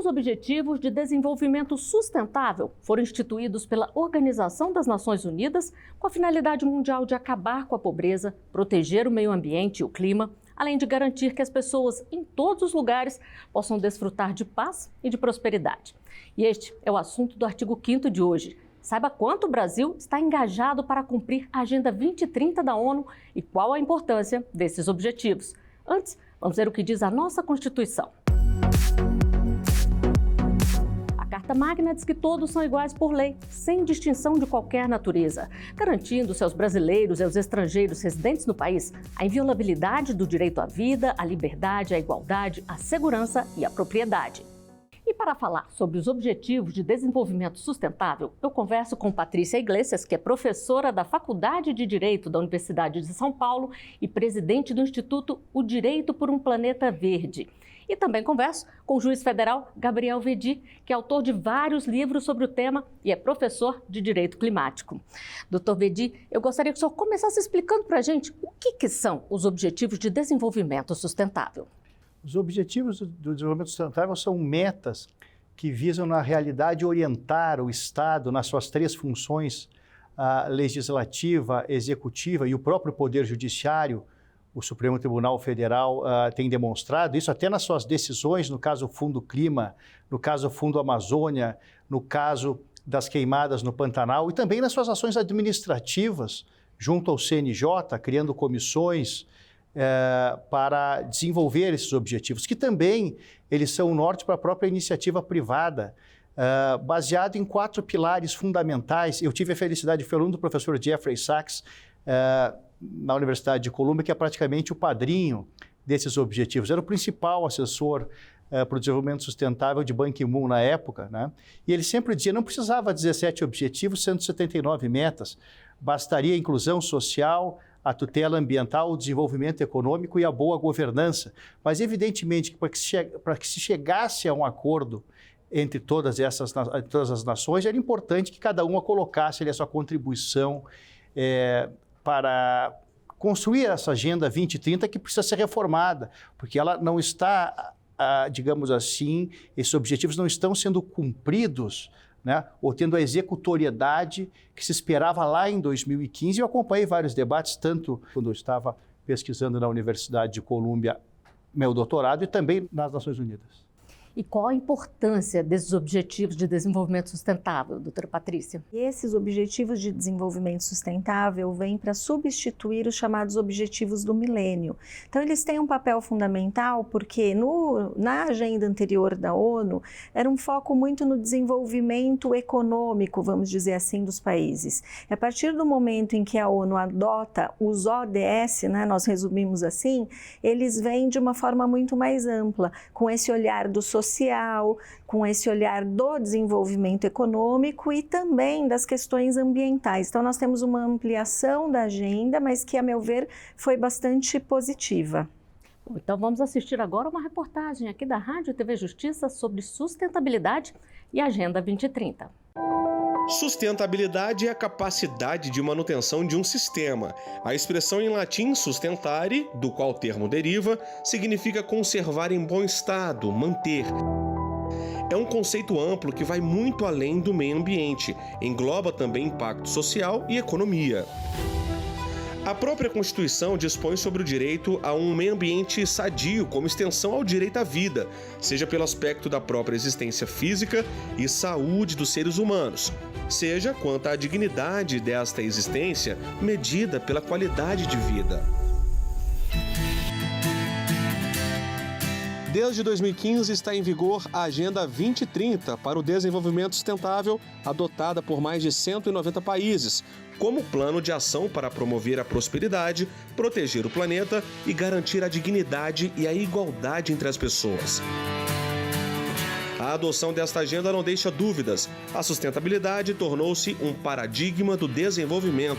Objetivos de Desenvolvimento Sustentável foram instituídos pela Organização das Nações Unidas com a finalidade mundial de acabar com a pobreza, proteger o meio ambiente e o clima, além de garantir que as pessoas em todos os lugares possam desfrutar de paz e de prosperidade. E este é o assunto do artigo 5º de hoje. Saiba quanto o Brasil está engajado para cumprir a Agenda 2030 da ONU e qual a importância desses objetivos. Antes, vamos ver o que diz a nossa Constituição. A Carta Magna diz que todos são iguais por lei, sem distinção de qualquer natureza, garantindo aos brasileiros e aos estrangeiros residentes no país a inviolabilidade do direito à vida, à liberdade, à igualdade, à segurança e à propriedade. E para falar sobre os Objetivos de Desenvolvimento Sustentável, eu converso com Patrícia Iglesias, que é professora da Faculdade de Direito da Universidade de São Paulo e presidente do Instituto O Direito por um Planeta Verde. E também converso com o juiz federal Gabriel Veddi, que é autor de vários livros sobre o tema e é professor de Direito Climático. Doutor Veddi, eu gostaria que o senhor começasse explicando para a gente o que são os Objetivos de Desenvolvimento Sustentável. Os Objetivos do Desenvolvimento Sustentável são metas que visam, na realidade, orientar o Estado nas suas três funções, a legislativa, executiva e o próprio Poder Judiciário. O Supremo Tribunal Federal tem demonstrado isso até nas suas decisões, no caso Fundo Clima, no caso Fundo Amazônia, no caso das queimadas no Pantanal e também nas suas ações administrativas junto ao CNJ, criando comissões para desenvolver esses objetivos, que também eles são o norte para a própria iniciativa privada, baseado em 4 pilares fundamentais. Eu tive a felicidade de ser aluno do professor Jeffrey Sachs, na Universidade de Colômbia, que é praticamente o padrinho desses objetivos. Era o principal assessor para o desenvolvimento sustentável de Ban Ki-moon na época, né? E ele sempre dizia, não precisava 17 objetivos, 179 metas, bastaria a inclusão social, a tutela ambiental, o desenvolvimento econômico e a boa governança. Mas, evidentemente, para que se chegasse a um acordo entre todas as nações, era importante que cada uma colocasse ali a sua contribuição para construir essa Agenda 2030 que precisa ser reformada, porque ela não está, digamos assim, esses objetivos não estão sendo cumpridos, né, ou tendo a executoriedade que se esperava lá em 2015. Eu acompanhei vários debates, tanto quando eu estava pesquisando na Universidade de Colômbia, meu doutorado, e também nas Nações Unidas. E qual a importância desses Objetivos de Desenvolvimento Sustentável, doutora Patrícia? Esses Objetivos de Desenvolvimento Sustentável vêm para substituir os chamados Objetivos do Milênio. Então, eles têm um papel fundamental porque na agenda anterior da ONU era um foco muito no desenvolvimento econômico, vamos dizer assim, dos países. A partir do momento em que a ONU adota os ODS, né, nós resumimos assim, eles vêm de uma forma muito mais ampla, com esse olhar do social, com esse olhar do desenvolvimento econômico e também das questões ambientais. Então, nós temos uma ampliação da agenda, mas que, a meu ver, foi bastante positiva. Então, vamos assistir agora uma reportagem aqui da Rádio TV Justiça sobre sustentabilidade e Agenda 2030. Sustentabilidade é a capacidade de manutenção de um sistema. A expressão em latim sustentare, do qual o termo deriva, significa conservar em bom estado, manter. É um conceito amplo que vai muito além do meio ambiente, engloba também impacto social e economia. A própria Constituição dispõe sobre o direito a um meio ambiente sadio como extensão ao direito à vida, seja pelo aspecto da própria existência física e saúde dos seres humanos, seja quanto à dignidade desta existência medida pela qualidade de vida. Desde 2015 está em vigor a Agenda 2030 para o Desenvolvimento Sustentável, adotada por mais de 190 países, como plano de ação para promover a prosperidade, proteger o planeta e garantir a dignidade e a igualdade entre as pessoas. A adoção desta agenda não deixa dúvidas. A sustentabilidade tornou-se um paradigma do desenvolvimento.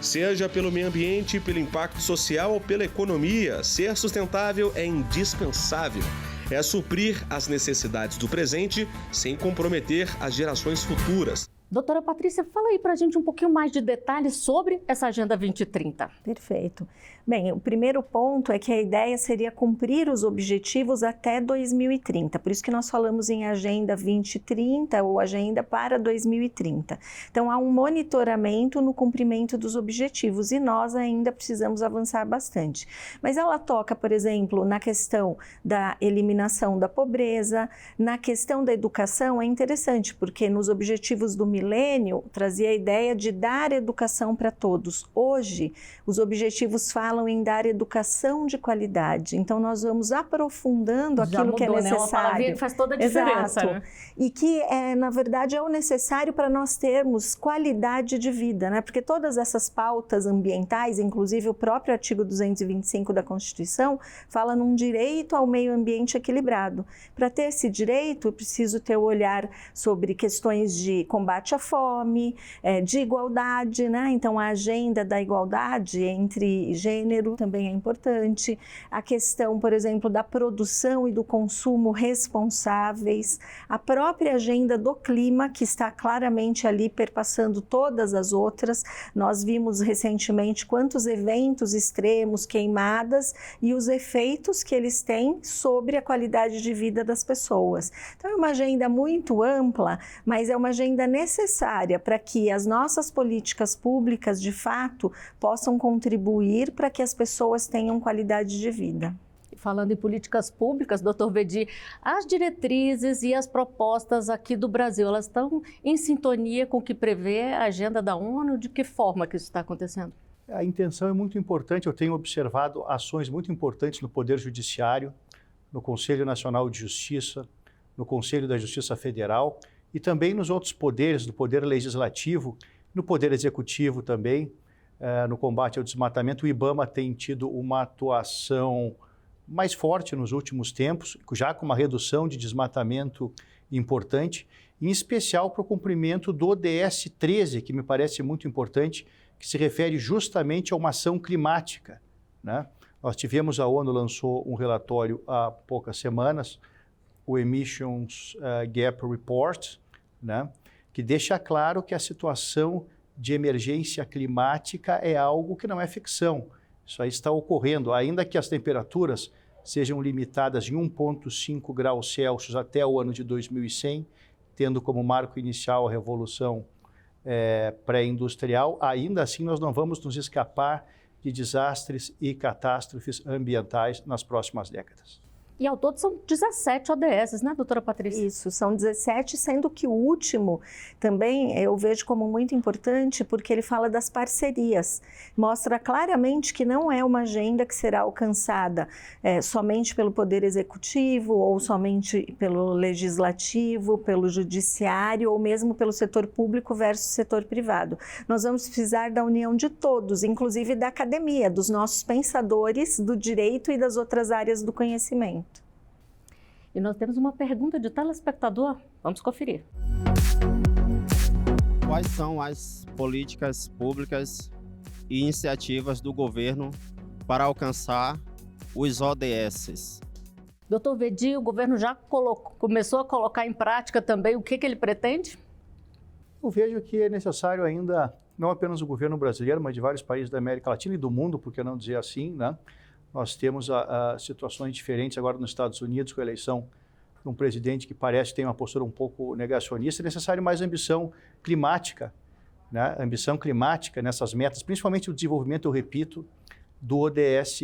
Seja pelo meio ambiente, pelo impacto social ou pela economia, ser sustentável é indispensável. É suprir as necessidades do presente sem comprometer as gerações futuras. Doutora Patrícia, fala aí para a gente um pouquinho mais de detalhes sobre essa Agenda 2030. Perfeito. Bem, o primeiro ponto é que a ideia seria cumprir os objetivos até 2030, por isso que nós falamos em Agenda 2030 ou Agenda para 2030. Então, há um monitoramento no cumprimento dos objetivos e nós ainda precisamos avançar bastante. Mas ela toca, por exemplo, na questão da eliminação da pobreza, na questão da educação. É interessante, porque nos objetivos do milênio trazia a ideia de dar educação para todos. Hoje, os objetivos falam em dar educação de qualidade. Então, nós vamos aprofundando aquilo que é necessário. Uma palavrinha que faz toda a diferença. Exato. Né? E que, na verdade, é o necessário para nós termos qualidade de vida, né? Porque todas essas pautas ambientais, inclusive o próprio artigo 225 da Constituição, fala num direito ao meio ambiente equilibrado. Para ter esse direito, eu preciso ter o olhar sobre questões de combate à fome, de igualdade, né? Então, a agenda da igualdade entre gênero também é importante. A questão, por exemplo, da produção e do consumo responsáveis. A própria agenda do clima, que está claramente ali perpassando todas as outras. Nós vimos recentemente quantos eventos extremos, queimadas e os efeitos que eles têm sobre a qualidade de vida das pessoas. Então, é uma agenda muito ampla, mas é uma agenda necessária para que as nossas políticas públicas, de fato, possam contribuir para que as pessoas tenham qualidade de vida. Falando em políticas públicas, doutor Vedi, as diretrizes e as propostas aqui do Brasil, elas estão em sintonia com o que prevê a agenda da ONU? De que forma que isso está acontecendo? A intenção é muito importante. Eu tenho observado ações muito importantes no Poder Judiciário, no Conselho Nacional de Justiça, no Conselho da Justiça Federal e também nos outros poderes, no Poder Legislativo, no Poder Executivo também, no combate ao desmatamento. O IBAMA tem tido uma atuação mais forte nos últimos tempos, já com uma redução de desmatamento importante, em especial para o cumprimento do ODS 13, que me parece muito importante, que se refere justamente a uma ação climática, né? Nós tivemos, a ONU lançou um relatório há poucas semanas, o Emissions Gap Report, né? Que deixa claro que a situação de emergência climática é algo que não é ficção. Isso aí está ocorrendo, ainda que as temperaturas sejam limitadas em 1,5 graus Celsius até o ano de 2100, tendo como marco inicial a Revolução pré-industrial, ainda assim nós não vamos nos escapar de desastres e catástrofes ambientais nas próximas décadas. E ao todo são 17 ODS, né, doutora Patrícia? Isso, são 17, sendo que o último também eu vejo como muito importante porque ele fala das parcerias. Mostra claramente que não é uma agenda que será alcançada somente pelo Poder Executivo ou somente pelo Legislativo, pelo Judiciário ou mesmo pelo setor público versus setor privado. Nós vamos precisar da união de todos, inclusive da academia, dos nossos pensadores do direito e das outras áreas do conhecimento. E nós temos uma pergunta de telespectador. Vamos conferir. Quais são as políticas públicas e iniciativas do governo para alcançar os ODS? Doutor Vedi, o governo já começou a colocar em prática também o que ele pretende? Eu vejo que é necessário ainda, não apenas o governo brasileiro, mas de vários países da América Latina e do mundo, por que não dizer assim, né? Nós temos situações diferentes agora nos Estados Unidos, com a eleição de um presidente que parece ter uma postura um pouco negacionista. É necessário mais ambição climática, né? Ambição climática nessas metas, principalmente o desenvolvimento, eu repito, do ODS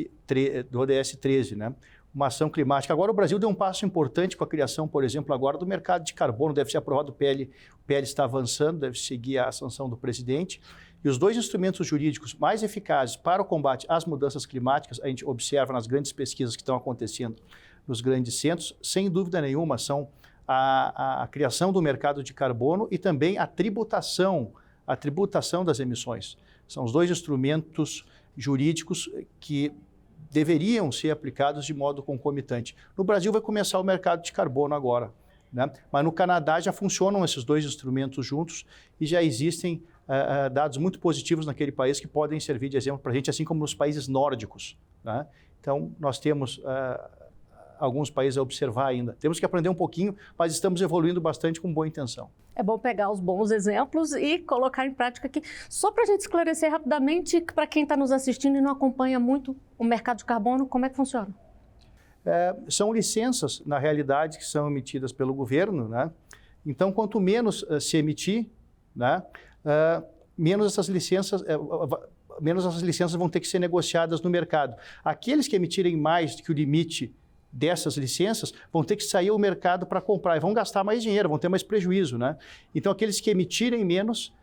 13, né? Uma ação climática. Agora o Brasil deu um passo importante com a criação, por exemplo, agora do mercado de carbono, deve ser aprovado o PL está avançando, deve seguir a sanção do presidente. E os dois instrumentos jurídicos mais eficazes para o combate às mudanças climáticas, a gente observa nas grandes pesquisas que estão acontecendo nos grandes centros, sem dúvida nenhuma, são a criação do mercado de carbono e também a tributação das emissões. São os dois instrumentos jurídicos que deveriam ser aplicados de modo concomitante. No Brasil vai começar o mercado de carbono agora, né? Mas no Canadá já funcionam esses dois instrumentos juntos e já existem dados muito positivos naquele país que podem servir de exemplo para a gente, assim como nos países nórdicos, né? Então, nós temos alguns países a observar ainda. Temos que aprender um pouquinho, mas estamos evoluindo bastante com boa intenção. É bom pegar os bons exemplos e colocar em prática aqui. Só para a gente esclarecer rapidamente, para quem está nos assistindo e não acompanha muito o mercado de carbono, como é que funciona? São licenças, na realidade, que são emitidas pelo governo, né? Então, quanto menos se emitir, né, menos essas licenças vão ter que ser negociadas no mercado. Aqueles que emitirem mais do que o limite dessas licenças vão ter que sair ao mercado para comprar e vão gastar mais dinheiro, vão ter mais prejuízo, né? Então, aqueles que emitirem menos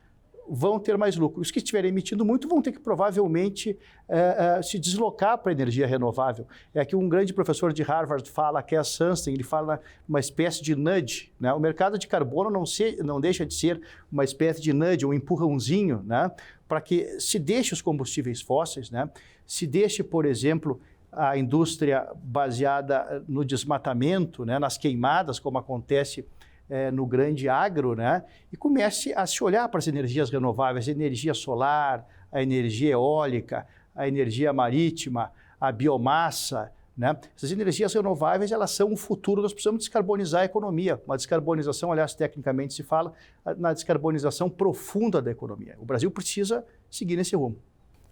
vão ter mais lucro. Os que estiverem emitindo muito vão ter que provavelmente se deslocar para a energia renovável. É que um grande professor de Harvard fala, Cass Sunstein, ele fala uma espécie de nudge, né? O mercado de carbono não deixa de ser uma espécie de nudge, um empurrãozinho, né? Para que se deixe os combustíveis fósseis, né? Se deixe, por exemplo, a indústria baseada no desmatamento, né? Nas queimadas, como acontece no grande agro, né? E comece a se olhar para as energias renováveis, a energia solar, a energia eólica, a energia marítima, a biomassa, né? Essas energias renováveis, elas são o futuro, nós precisamos descarbonizar a economia. Uma descarbonização, aliás, tecnicamente se fala na descarbonização profunda da economia. O Brasil precisa seguir nesse rumo.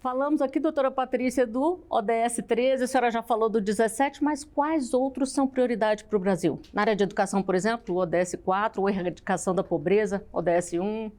Falamos aqui, doutora Patrícia, do ODS 13, a senhora já falou do 17, mas quais outros são prioridade para o Brasil? Na área de educação, por exemplo, o ODS 4, ou erradicação da pobreza, ODS 1...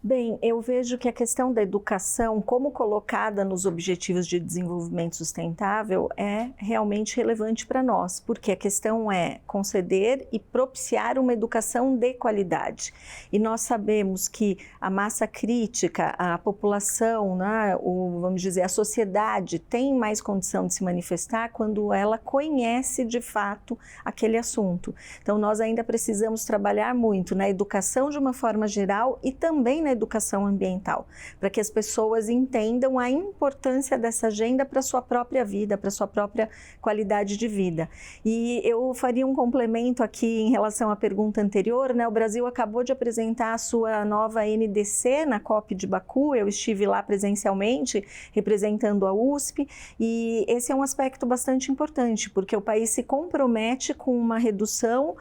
Bem, eu vejo que a questão da educação, como colocada nos Objetivos de Desenvolvimento Sustentável, é realmente relevante para nós, porque a questão é conceder e propiciar uma educação de qualidade. E nós sabemos que a massa crítica, a população, né, vamos dizer, a sociedade tem mais condição de se manifestar quando ela conhece de fato aquele assunto. Então, nós ainda precisamos trabalhar muito na educação de uma forma geral e também na educação ambiental, para que as pessoas entendam a importância dessa agenda para a sua própria vida, para a sua própria qualidade de vida. E eu faria um complemento aqui em relação à pergunta anterior, né? O Brasil acabou de apresentar a sua nova NDC na COP de Baku, eu estive lá presencialmente representando a USP, e esse é um aspecto bastante importante, porque o país se compromete com uma redução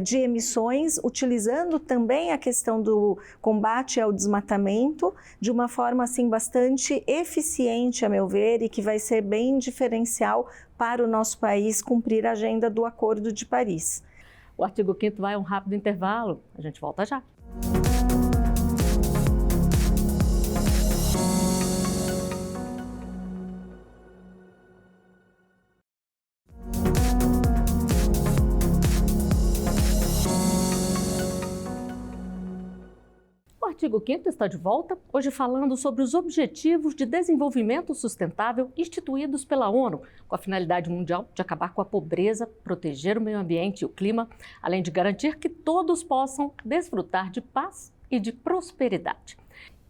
de emissões, utilizando também a questão do combate ao desmatamento de uma forma assim bastante eficiente, a meu ver, e que vai ser bem diferencial para o nosso país cumprir a agenda do Acordo de Paris. O artigo 5º vai a um rápido intervalo, a gente volta já. O artigo 5º está de volta, hoje falando sobre os Objetivos de Desenvolvimento Sustentável instituídos pela ONU, com a finalidade mundial de acabar com a pobreza, proteger o meio ambiente e o clima, além de garantir que todos possam desfrutar de paz e de prosperidade.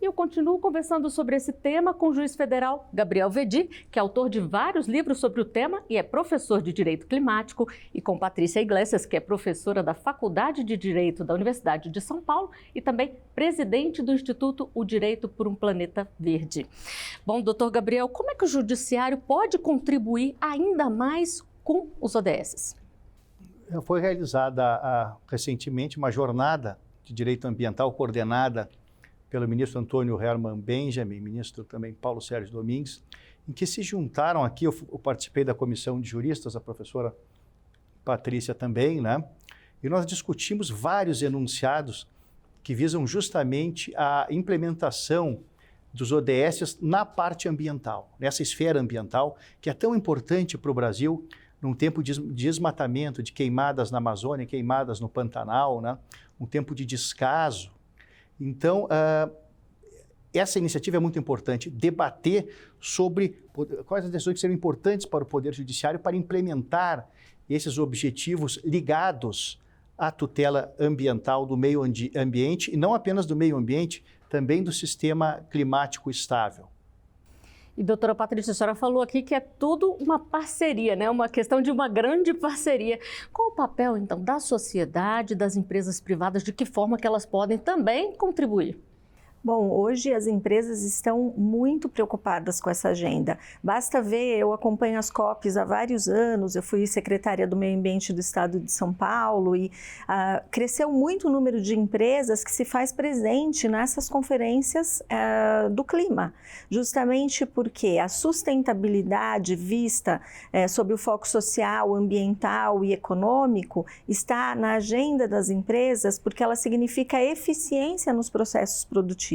E eu continuo conversando sobre esse tema com o juiz federal Gabriel Vedi, que é autor de vários livros sobre o tema e é professor de Direito Climático, e com Patrícia Iglesias, que é professora da Faculdade de Direito da Universidade de São Paulo e também presidente do Instituto O Direito por um Planeta Verde. Bom, doutor Gabriel, como é que o judiciário pode contribuir ainda mais com os ODS? Foi realizada recentemente uma jornada de direito ambiental coordenada pelo ministro Antônio Herman Benjamin, ministro também Paulo Sérgio Domingues, em que se juntaram aqui, eu participei da comissão de juristas, a professora Patrícia também, né? E nós discutimos vários enunciados que visam justamente a implementação dos ODS na parte ambiental, nessa esfera ambiental, que é tão importante para o Brasil, num tempo de desmatamento, de queimadas na Amazônia, queimadas no Pantanal, né? Um tempo de descaso. Então, essa iniciativa é muito importante, debater sobre quais as decisões que serão importantes para o Poder Judiciário para implementar esses objetivos ligados à tutela ambiental do meio ambiente, e não apenas do meio ambiente, também do sistema climático estável. E, doutora Patrícia, a senhora falou aqui que é tudo uma parceria, né? Uma questão de uma grande parceria. Qual o papel, então, da sociedade, das empresas privadas, de que forma que elas podem também contribuir? Bom, hoje as empresas estão muito preocupadas com essa agenda. Basta ver, eu acompanho as COPs há vários anos, eu fui secretária do Meio Ambiente do Estado de São Paulo e cresceu muito o número de empresas que se faz presente nessas conferências do clima, justamente porque a sustentabilidade vista sob o foco social, ambiental e econômico está na agenda das empresas porque ela significa eficiência nos processos produtivos.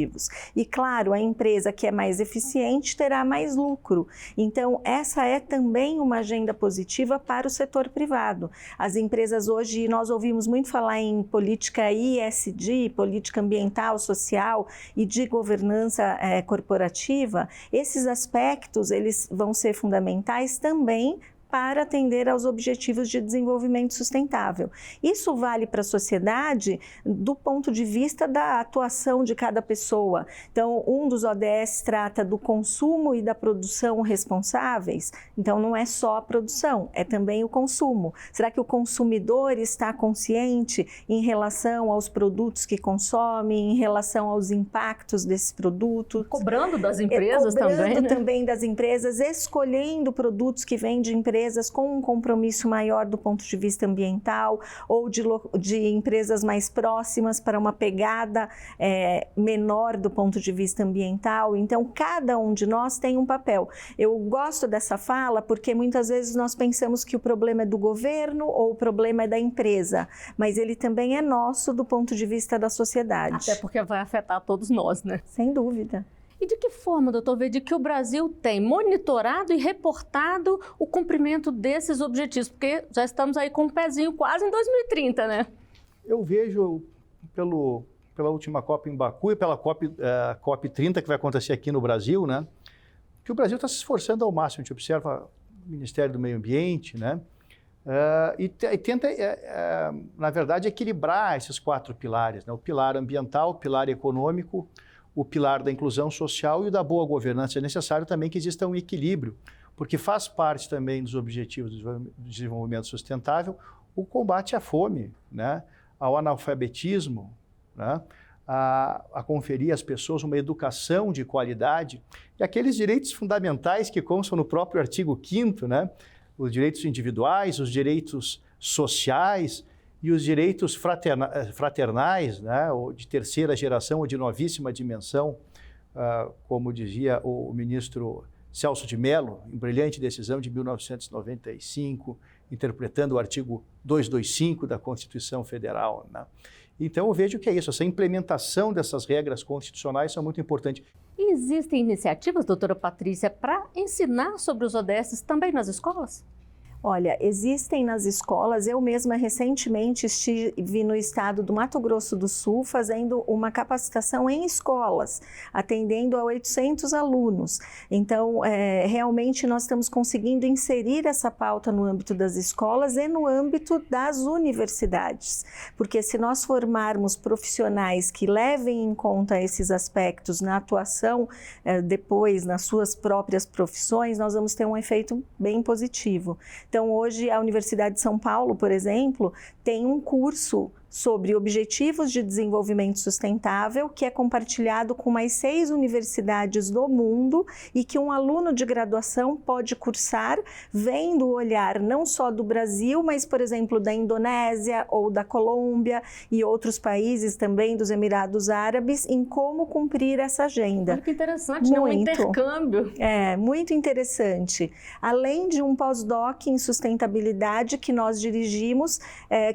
E claro, a empresa que é mais eficiente terá mais lucro. Então, essa é também uma agenda positiva para o setor privado. As empresas hoje, nós ouvimos muito falar em política ESG, política ambiental, social e de governança corporativa. Esses aspectos, eles vão ser fundamentais também para atender aos objetivos de desenvolvimento sustentável. Isso vale para a sociedade do ponto de vista da atuação de cada pessoa. Então, um dos ODS trata do consumo e da produção responsáveis. Então, não é só a produção, é também o consumo. Será que o consumidor está consciente em relação aos produtos que consome, em relação aos impactos desse produto? Cobrando das empresas também, né? Cobrando também das empresas, escolhendo produtos que vêm de empresas com um compromisso maior do ponto de vista ambiental ou de empresas mais próximas para uma pegada menor do ponto de vista ambiental. Então, cada um de nós tem um papel. Eu gosto dessa fala porque muitas vezes nós pensamos que o problema é do governo ou o problema é da empresa, mas ele também é nosso do ponto de vista da sociedade. Até porque vai afetar todos nós, né? Sem dúvida. E de que forma, doutor Verde, que o Brasil tem monitorado e reportado o cumprimento desses objetivos? Porque já estamos aí com um pezinho quase em 2030, né? Eu vejo pela última COP em Baku e pela COP 30 que vai acontecer aqui no Brasil, né, que o Brasil está se esforçando ao máximo. A gente observa o Ministério do Meio Ambiente, né, e tenta, na verdade, equilibrar esses 4 pilares, né, o pilar ambiental, o pilar econômico, o pilar da inclusão social e o da boa governança. É necessário também que exista um equilíbrio, porque faz parte também dos objetivos do desenvolvimento sustentável o combate à fome, né, ao analfabetismo, né, a conferir às pessoas uma educação de qualidade e aqueles direitos fundamentais que constam no próprio artigo 5º, né, os direitos individuais, os direitos sociais e os direitos fraternais, né, ou de terceira geração ou de novíssima dimensão, como dizia o ministro Celso de Mello, em brilhante decisão de 1995, interpretando o artigo 225 da Constituição Federal, né? Então, eu vejo que é isso, essa implementação dessas regras constitucionais são muito importantes. E existem iniciativas, doutora Patrícia, para ensinar sobre os ODS também nas escolas? Olha, existem nas escolas, eu mesma recentemente estive no estado do Mato Grosso do Sul fazendo uma capacitação em escolas, atendendo a 800 alunos. Então, realmente nós estamos conseguindo inserir essa pauta no âmbito das escolas e no âmbito das universidades, porque se nós formarmos profissionais que levem em conta esses aspectos na atuação, depois nas suas próprias profissões, nós vamos ter um efeito bem positivo. Então, hoje, a Universidade de São Paulo, por exemplo, tem um curso sobre Objetivos de Desenvolvimento Sustentável, que é compartilhado com mais 6 universidades do mundo e que um aluno de graduação pode cursar, vendo o olhar não só do Brasil, mas, por exemplo, da Indonésia ou da Colômbia e outros países também dos Emirados Árabes, em como cumprir essa agenda. Olha que interessante, né? Um intercâmbio. É, muito interessante. Além de um pós-doc em sustentabilidade que nós dirigimos,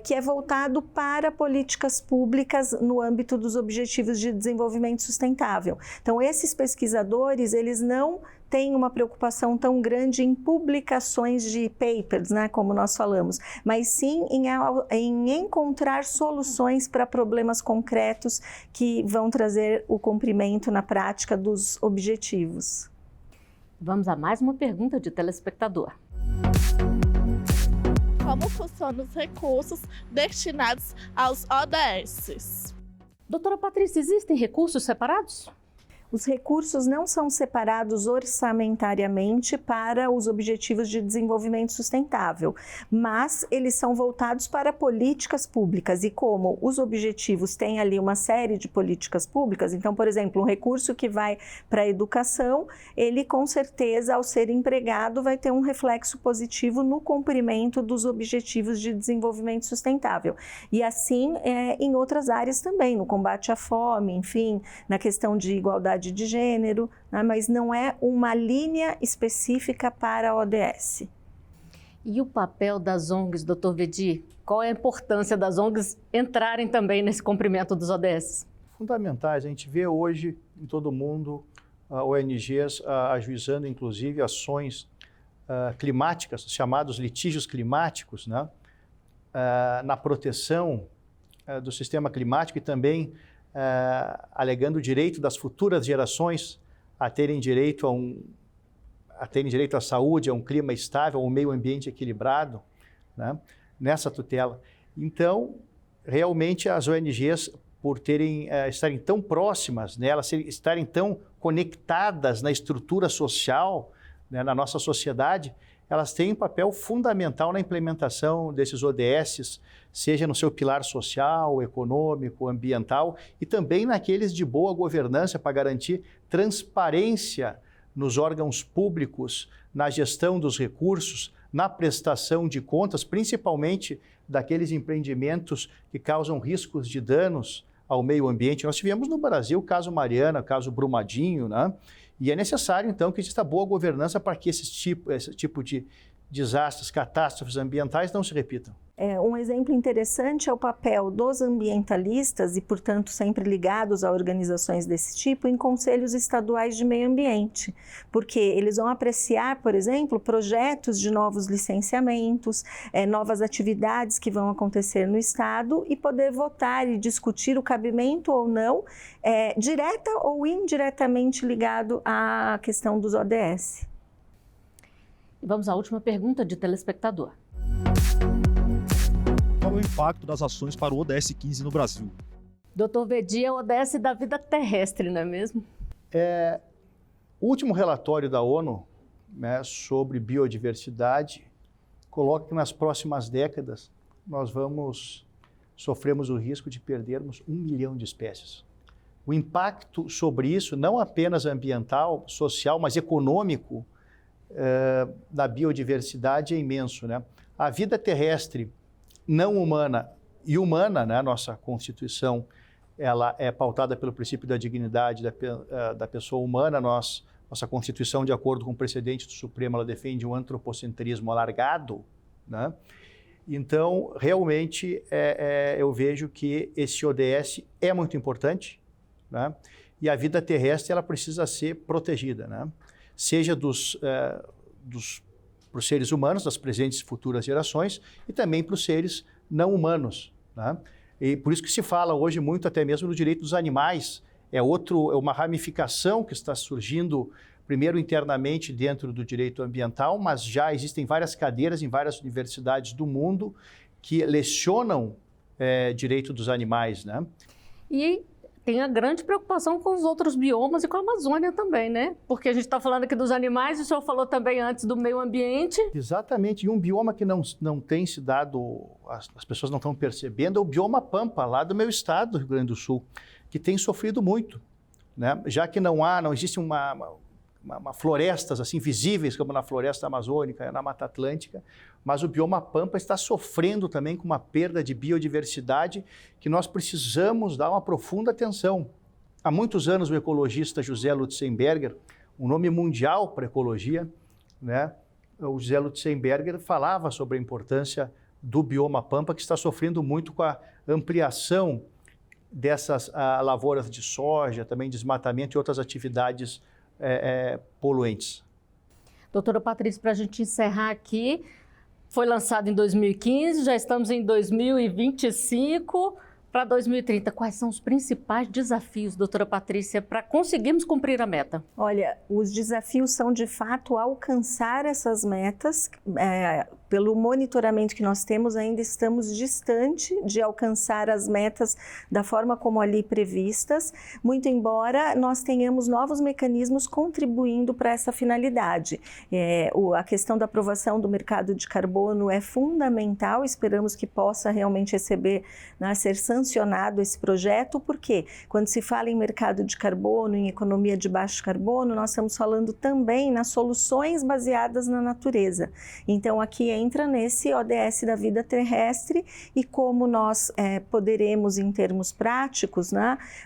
que é voltado para políticas públicas no âmbito dos Objetivos de Desenvolvimento Sustentável. Então, esses pesquisadores, eles não têm uma preocupação tão grande em publicações de papers, né, como nós falamos, mas sim em encontrar soluções para problemas concretos que vão trazer o cumprimento na prática dos objetivos. Vamos a mais uma pergunta de telespectador. Como funcionam os recursos destinados aos ODS? Doutora Patrícia, existem recursos separados? Os recursos não são separados orçamentariamente para os Objetivos de Desenvolvimento Sustentável, mas eles são voltados para políticas públicas. E como os objetivos têm ali uma série de políticas públicas, então, por exemplo, um recurso que vai para a educação, ele com certeza, ao ser empregado, vai ter um reflexo positivo no cumprimento dos Objetivos de Desenvolvimento Sustentável. E assim em outras áreas também, no combate à fome, enfim, na questão de igualdade de gênero, né, mas não é uma linha específica para a ODS. E o papel das ONGs, doutor Vedi? Qual é a importância das ONGs entrarem também nesse cumprimento dos ODS? Fundamentais. A gente vê hoje em todo o mundo ONGs ajuizando, inclusive, ações climáticas, chamados litígios climáticos, né, na proteção do sistema climático e também alegando o direito das futuras gerações a terem direito à saúde, a um clima estável, a um meio ambiente equilibrado, né, nessa tutela. Então, realmente as ONGs, por estarem tão próximas, né, elas estarem tão conectadas na estrutura social, né, na nossa sociedade, elas têm um papel fundamental na implementação desses ODS, seja no seu pilar social, econômico, ambiental e também naqueles de boa governança para garantir transparência nos órgãos públicos, na gestão dos recursos, na prestação de contas, principalmente daqueles empreendimentos que causam riscos de danos ao meio ambiente. Nós tivemos no Brasil o caso Mariana, o caso Brumadinho, né? E é necessário, então, que exista boa governança para que esse tipo de desastres, catástrofes ambientais não se repitam. Um exemplo interessante é o papel dos ambientalistas e, portanto, sempre ligados a organizações desse tipo, em conselhos estaduais de meio ambiente, porque eles vão apreciar, por exemplo, projetos de novos licenciamentos, novas atividades que vão acontecer no estado e poder votar e discutir o cabimento ou não, direta ou indiretamente ligado à questão dos ODS. Vamos à última pergunta de telespectador. Qual é o impacto das ações para o ODS 15 no Brasil? Doutor Vedi, é o ODS da vida terrestre, não é mesmo? O último relatório da ONU, né, sobre biodiversidade coloca que nas próximas décadas nós sofremos o risco de perdermos 1 milhão de espécies. O impacto sobre isso, não apenas ambiental, social, mas econômico, da biodiversidade é imenso, né? A vida terrestre não humana e humana, né, a nossa Constituição, ela é pautada pelo princípio da dignidade da pessoa humana. Nossa Constituição, de acordo com o precedente do Supremo, ela defende um antropocentrismo alargado, né? Então, realmente, eu vejo que esse ODS é muito importante, né? E a vida terrestre ela precisa ser protegida, né? Seja para os seres humanos, das presentes e futuras gerações, e também para os seres não humanos, né? E por isso que se fala hoje muito até mesmo no direito dos animais. É uma ramificação que está surgindo, primeiro internamente dentro do direito ambiental, mas já existem várias cadeiras em várias universidades do mundo que lecionam direito dos animais, né? E tem a grande preocupação com os outros biomas e com a Amazônia também, né? Porque a gente está falando aqui dos animais, o senhor falou também antes do meio ambiente. Exatamente, e um bioma que não tem se dado, as pessoas não estão percebendo, é o bioma Pampa, lá do meu estado, do Rio Grande do Sul, que tem sofrido muito, né? Já que não existe florestas assim visíveis, como na floresta amazônica, na Mata Atlântica, mas o bioma Pampa está sofrendo também com uma perda de biodiversidade que nós precisamos dar uma profunda atenção. Há muitos anos o ecologista José Lutzenberger, um nome mundial para ecologia, né? O José Lutzenberger falava sobre a importância do bioma Pampa, que está sofrendo muito com a ampliação dessas lavouras de soja, também desmatamento e outras atividades poluentes. Doutora Patrícia, para a gente encerrar aqui, foi lançado em 2015, já estamos em 2025, Para 2030, quais são os principais desafios, doutora Patrícia, para conseguirmos cumprir a meta? Olha, os desafios são, de fato, alcançar essas metas. Pelo monitoramento que nós temos, ainda estamos distante de alcançar as metas da forma como ali previstas, muito embora nós tenhamos novos mecanismos contribuindo para essa finalidade. A questão da aprovação do mercado de carbono é fundamental, esperamos que possa realmente receber, ser sancionado esse projeto, porque quando se fala em mercado de carbono, em economia de baixo carbono, nós estamos falando também nas soluções baseadas na natureza. Então, aqui entra nesse ODS da vida terrestre e como nós poderemos, em termos práticos,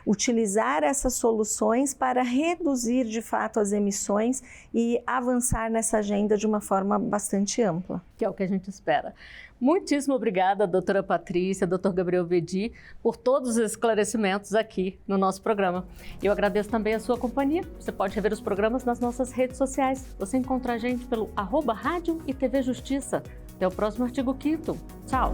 utilizar essas soluções para reduzir, de fato, as emissões e avançar nessa agenda de uma forma bastante ampla. Que é o que a gente espera. Muitíssimo obrigada, doutora Patrícia, doutor Gabriel Veddi, por todos os esclarecimentos aqui no nosso programa. Eu agradeço também a sua companhia. Você pode rever os programas nas nossas redes sociais. Você encontra a gente pelo @Rádio e TV Justiça. Até o próximo artigo 5º. Tchau!